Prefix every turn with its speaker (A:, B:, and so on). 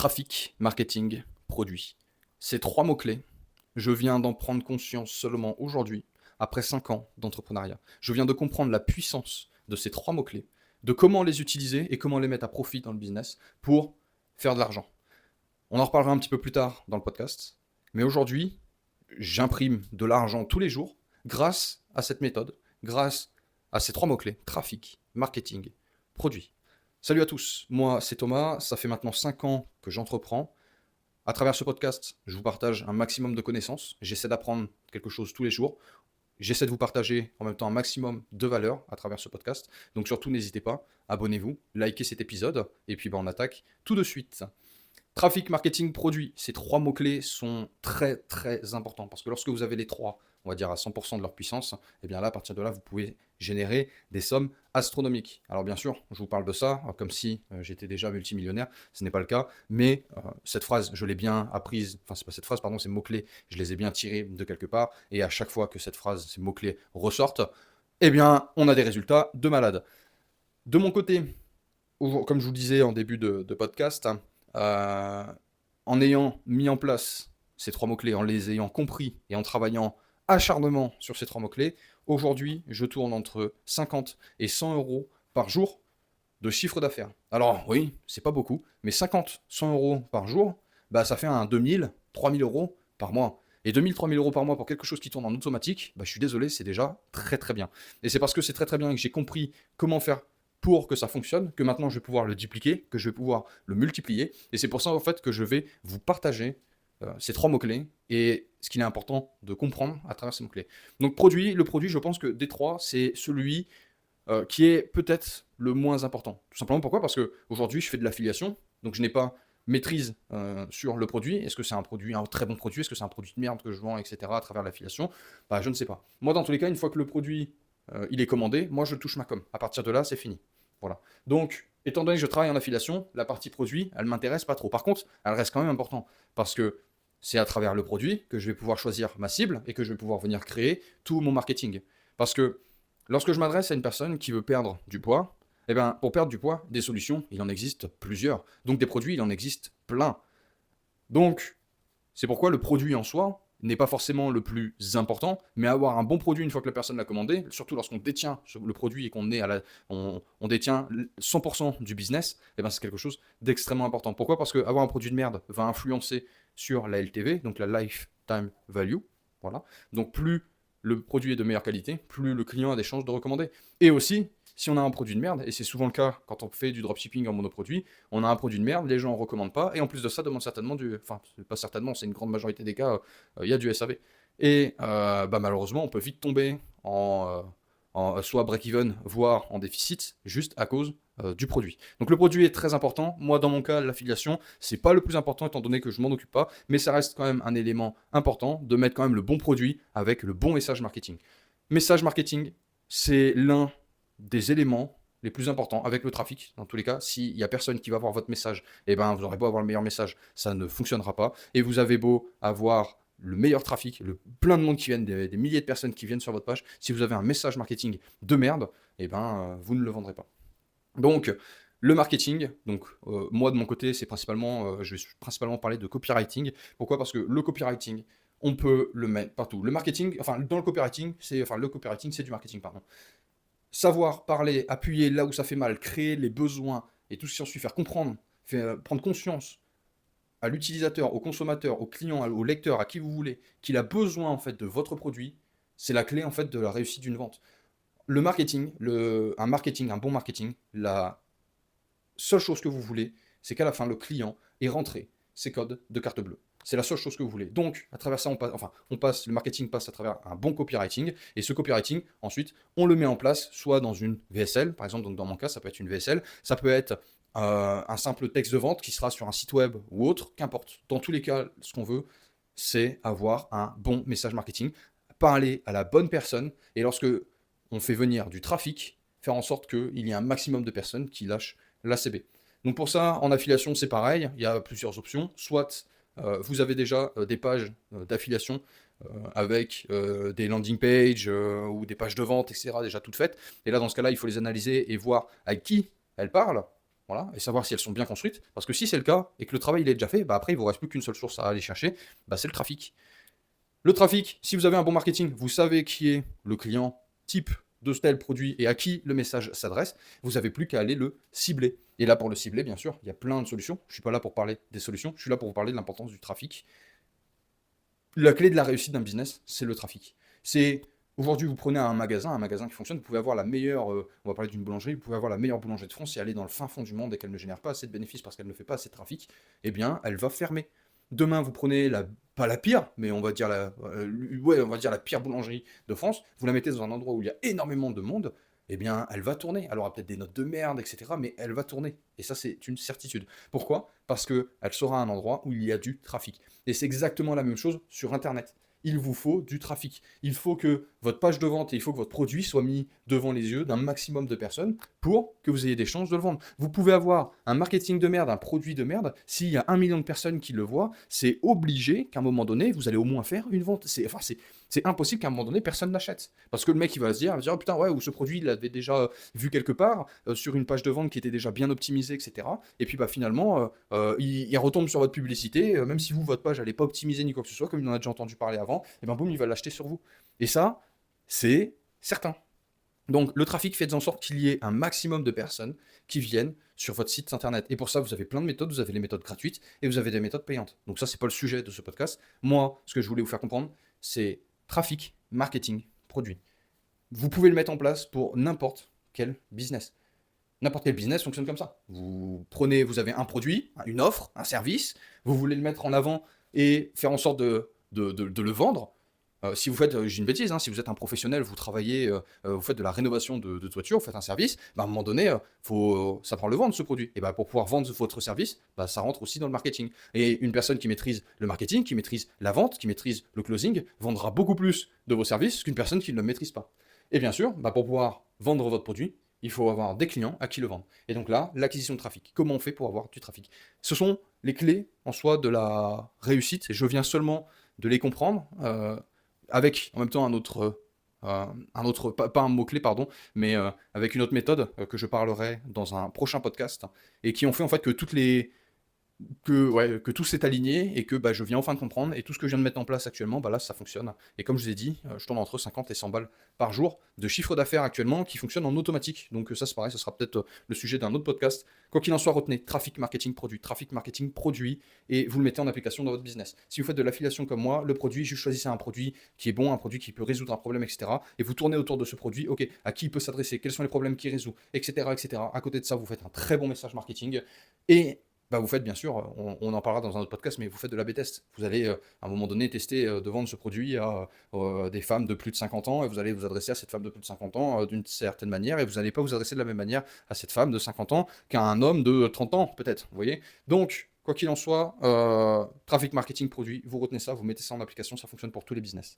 A: Trafic, marketing, produit. Ces trois mots-clés, je viens d'en prendre conscience seulement aujourd'hui, après 5 ans d'entrepreneuriat. Je viens de comprendre la puissance de ces trois mots-clés, de comment les utiliser et comment les mettre à profit dans le business pour faire de l'argent. On en reparlera un petit peu plus tard dans le podcast, mais aujourd'hui, j'imprime de l'argent tous les jours grâce à cette méthode, grâce à ces trois mots-clés, trafic, marketing, produit. Salut à tous, moi c'est Thomas, ça fait maintenant 5 ans que j'entreprends. À travers ce podcast, je vous partage un maximum de connaissances, j'essaie d'apprendre quelque chose tous les jours, j'essaie de vous partager en même temps un maximum de valeur à travers ce podcast. Donc surtout n'hésitez pas, abonnez-vous, likez cet épisode, et puis on attaque tout de suite. Trafic, marketing, produit, ces trois mots-clés sont très très importants parce que lorsque vous avez les trois, on va dire à 100% de leur puissance, et bien là, à partir de là, vous pouvez générer des sommes astronomiques. Alors bien sûr, je vous parle de ça comme si j'étais déjà multimillionnaire, ce n'est pas le cas, mais cette phrase, je l'ai bien apprise, enfin c'est pas cette phrase, pardon, ces mots-clés, je les ai bien tirés de quelque part, et à chaque fois que cette phrase, ces mots-clés ressortent, eh bien, on a des résultats de malade. De mon côté, comme je vous le disais en début de podcast, euh, en ayant mis en place ces trois mots-clés, en les ayant compris et en travaillant acharnement sur ces trois mots-clés, aujourd'hui, je tourne entre 50 et 100 euros par jour de chiffre d'affaires. Alors oui, c'est pas beaucoup, mais 50, 100 euros par jour, bah, ça fait un 2000, 3000 euros par mois. Et 2000, 3000 euros par mois pour quelque chose qui tourne en automatique, bah, je suis désolé, c'est déjà très très bien. Et c'est parce que c'est très très bien et que j'ai compris comment faire pour que ça fonctionne, que maintenant je vais pouvoir le dupliquer, que je vais pouvoir le multiplier. Et c'est pour ça en fait que je vais vous partager ces trois mots-clés et ce qu'il est important de comprendre à travers ces mots-clés. Donc le produit, je pense que des trois, c'est celui qui est peut-être le moins important. Tout simplement pourquoi? Parce qu'aujourd'hui, je fais de l'affiliation, donc je n'ai pas maîtrise sur le produit. Est-ce que c'est un très bon produit? Est-ce que c'est un produit de merde que je vends, etc. à travers l'affiliation? Bah, je ne sais pas. Moi, dans tous les cas, une fois que le produit il est commandé, moi, je touche ma com. À partir de là, c'est fini. Voilà. Donc, étant donné que je travaille en affiliation, la partie produit, elle m'intéresse pas trop. Par contre, elle reste quand même importante parce que c'est à travers le produit que je vais pouvoir choisir ma cible et que je vais pouvoir venir créer tout mon marketing. Parce que lorsque je m'adresse à une personne qui veut perdre du poids, eh ben, pour perdre du poids, des solutions, il en existe plusieurs. Donc des produits, il en existe plein. Donc, c'est pourquoi le produit en soi n'est pas forcément le plus important, mais avoir un bon produit une fois que la personne l'a commandé, surtout lorsqu'on détient le produit et on détient 100% du business, eh ben c'est quelque chose d'extrêmement important. Pourquoi? Parce qu'avoir un produit de merde va influencer sur la LTV, donc la Lifetime Value. Voilà. Donc plus le produit est de meilleure qualité, plus le client a des chances de recommander. Et aussi, si on a un produit de merde, et c'est souvent le cas quand on fait du dropshipping en monoproduit, on a un produit de merde, les gens ne recommandent pas, et en plus de ça, demandent certainement enfin, pas certainement, c'est une grande majorité des cas, il y a du SAV. Et bah, malheureusement, on peut vite tomber en soit break-even, voire en déficit, juste à cause du produit. Donc le produit est très important. Moi, dans mon cas, l'affiliation, c'est pas le plus important étant donné que je m'en occupe pas, mais ça reste quand même un élément important de mettre quand même le bon produit avec le bon message marketing. Message marketing, c'est l'un des éléments les plus importants avec le trafic. Dans tous les cas, s'il n'y a personne qui va voir votre message, eh ben, vous n'aurez beau avoir le meilleur message, ça ne fonctionnera pas. Et vous avez beau avoir le meilleur trafic, plein de monde qui viennent, des milliers de personnes qui viennent sur votre page, si vous avez un message marketing de merde, eh ben, vous ne le vendrez pas. Donc, le marketing, donc moi de mon côté, c'est principalement, je vais principalement parler de copywriting. Pourquoi? Parce que le copywriting, on peut le mettre partout. Le marketing, enfin dans le copywriting, c'est du marketing, pardon. Savoir parler, appuyer là où ça fait mal, créer les besoins et tout ce qui s'ensuit, faire comprendre, prendre conscience à l'utilisateur, au consommateur, au client, au lecteur, à qui vous voulez, qu'il a besoin en fait de votre produit, c'est la clé en fait de la réussite d'une vente. Le marketing, un bon marketing, la seule chose que vous voulez, c'est qu'à la fin, le client ait rentré ses codes de carte bleue. C'est la seule chose que vous voulez. Donc, à travers ça, le marketing passe à travers un bon copywriting. Et ce copywriting, ensuite, on le met en place soit dans une VSL, par exemple, donc dans mon cas, ça peut être une VSL, ça peut être un simple texte de vente qui sera sur un site web ou autre, qu'importe. Dans tous les cas, ce qu'on veut, c'est avoir un bon message marketing, parler à la bonne personne. Et lorsque on fait venir du trafic, faire en sorte qu'il y ait un maximum de personnes qui lâchent l'ACB. Donc pour ça, en affiliation, c'est pareil, il y a plusieurs options. Soit vous avez déjà des pages d'affiliation avec des landing pages ou des pages de vente, etc., déjà toutes faites. Et là, dans ce cas-là, il faut les analyser et voir à qui elles parlent. voilà, et savoir si elles sont bien construites. Parce que si c'est le cas et que le travail il est déjà fait, bah après il vous reste plus qu'une seule source à aller chercher, bah c'est le trafic. Le trafic, si vous avez un bon marketing, vous savez qui est le client type de tel produit et à qui le message s'adresse, vous n'avez plus qu'à aller le cibler. Et là, pour le cibler, bien sûr, il y a plein de solutions. Je ne suis pas là pour parler des solutions, je suis là pour vous parler de l'importance du trafic. La clé de la réussite d'un business, c'est le trafic. C'est aujourd'hui, vous prenez un magasin qui fonctionne, vous pouvez avoir la meilleure, on va parler d'une boulangerie, vous pouvez avoir la meilleure boulangerie de France et aller dans le fin fond du monde et qu'elle ne génère pas assez de bénéfices parce qu'elle ne fait pas assez de trafic, eh bien, elle va fermer. Demain, vous prenez pas la pire, mais on va dire on va dire la pire boulangerie de France, vous la mettez dans un endroit où il y a énormément de monde, eh bien, elle va tourner. Elle aura peut-être des notes de merde, etc., mais elle va tourner. Et ça, c'est une certitude. Pourquoi? Parce qu'elle sera un endroit où il y a du trafic. Et c'est exactement la même chose sur Internet. Il vous faut du trafic. Il faut que votre page de vente et il faut que votre produit soit mis devant les yeux d'un maximum de personnes pour que vous ayez des chances de le vendre. Vous pouvez avoir un marketing de merde, un produit de merde. S'il y a 1 million de personnes qui le voient, c'est obligé qu'à un moment donné, vous allez au moins faire une vente. C'est impossible qu'à un moment donné, personne n'achète. Parce que le mec, il va se dire, oh, putain, ouais, ou ce produit, il l'avait déjà vu quelque part, sur une page de vente qui était déjà bien optimisée, etc. Et puis, bah, finalement, il retombe sur votre publicité, même si vous, votre page, elle n'est pas optimisée ni quoi que ce soit, comme il en a déjà entendu parler avant, et ben boum, il va l'acheter sur vous. Et ça, c'est certain. Donc, le trafic, faites en sorte qu'il y ait un maximum de personnes qui viennent sur votre site internet. Et pour ça, vous avez plein de méthodes. Vous avez les méthodes gratuites et vous avez des méthodes payantes. Donc ça, c'est pas le sujet de ce podcast. Moi, ce que je voulais vous faire comprendre, c'est trafic, marketing, produit. Vous pouvez le mettre en place pour n'importe quel business. N'importe quel business fonctionne comme ça. Vous avez un produit, une offre, un service, vous voulez le mettre en avant et faire en sorte de le vendre. Si vous faites, j'ai une bêtise, hein, si vous êtes un professionnel, vous travaillez, vous faites de la rénovation de toiture, vous faites un service, bah, à un moment donné, ça prend le vendre ce produit. Et bah, pour pouvoir vendre votre service, bah, ça rentre aussi dans le marketing. Et une personne qui maîtrise le marketing, qui maîtrise la vente, qui maîtrise le closing, vendra beaucoup plus de vos services qu'une personne qui ne le maîtrise pas. Et bien sûr, bah, pour pouvoir vendre votre produit, il faut avoir des clients à qui le vendre. Et donc là, l'acquisition de trafic. Comment on fait pour avoir du trafic? Ce sont les clés en soi de la réussite. Et je viens seulement de les comprendre. Avec en même temps pas un mot-clé, pardon, mais avec une autre méthode que je parlerai dans un prochain podcast, et qui ont fait en fait que que tout s'est aligné et que bah, je viens enfin de comprendre et tout ce que je viens de mettre en place actuellement, bah, là ça fonctionne. Et comme je vous ai dit, je tourne entre 50 et 100 balles par jour de chiffre d'affaires actuellement qui fonctionne en automatique. Donc ça c'est pareil, ce sera peut-être le sujet d'un autre podcast. Quoi qu'il en soit, retenez trafic marketing produit et vous le mettez en application dans votre business. Si vous faites de l'affiliation comme moi, le produit, juste choisissez un produit qui est bon, un produit qui peut résoudre un problème, etc. Et vous tournez autour de ce produit, ok, à qui il peut s'adresser, quels sont les problèmes qu'il résout, etc., etc. À côté de ça, vous faites un très bon message marketing et bah, vous faites bien sûr, on en parlera dans un autre podcast, mais vous faites de l'A/B test. Vous allez à un moment donné tester de vendre ce produit à des femmes de plus de 50 ans et vous allez vous adresser à cette femme de plus de 50 ans d'une certaine manière et vous n'allez pas vous adresser de la même manière à cette femme de 50 ans qu'à un homme de 30 ans peut-être, vous voyez. Donc, quoi qu'il en soit, trafic marketing produit, vous retenez ça, vous mettez ça en application, ça fonctionne pour tous les business.